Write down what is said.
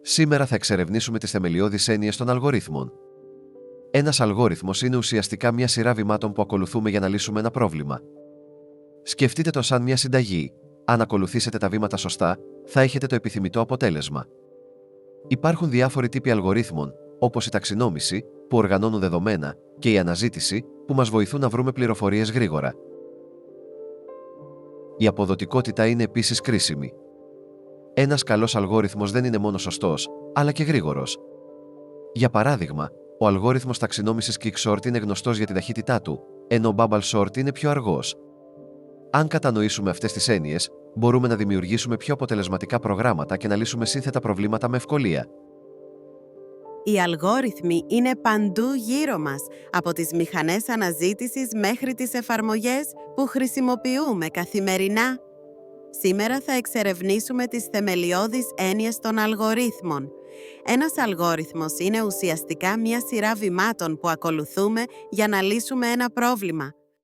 Σήμερα θα εξερευνήσουμε τις θεμελιώδεις έννοιες των αλγορίθμων. Ένας αλγόριθμος είναι ουσιαστικά μια σειρά βημάτων που ακολουθούμε για να λύσουμε ένα πρόβλημα. Σκεφτείτε το σαν μια συνταγή. Αν ακολουθήσετε τα βήματα σωστά, θα έχετε το επιθυμητό αποτέλεσμα. Υπάρχουν διάφοροι τύποι αλγορίθμων, όπως η ταξινόμηση, που οργανώνουν δεδομένα, και η αναζήτηση, που μας βοηθούν να βρούμε πληροφορίες γρήγορα. Η αποδοτικότητα είναι επίσης κρίσιμη. Ένας καλός αλγόριθμος δεν είναι μόνο σωστός, αλλά και γρήγορος. Για παράδειγμα, ο αλγόριθμος ταξινόμησης Quicksort είναι γνωστός για την ταχύτητά του, ενώ ο Bubble Sort είναι πιο αργός. Αν κατανοήσουμε αυτές τις έννοιες, μπορούμε να δημιουργήσουμε πιο αποτελεσματικά προγράμματα και να λύσουμε σύνθετα προβλήματα με ευκολία. Οι αλγόριθμοι είναι παντού γύρω μας, από τις μηχανές αναζήτησης μέχρι τις εφαρμογές που χρησιμοποιούμε καθημερινά. Σήμερα θα εξερευνήσουμε τις θεμελιώδεις έννοιες των αλγορίθμων. Ένας αλγόριθμος είναι ουσιαστικά μια σειρά βημάτων που ακολουθούμε για να λύσουμε ένα πρόβλημα.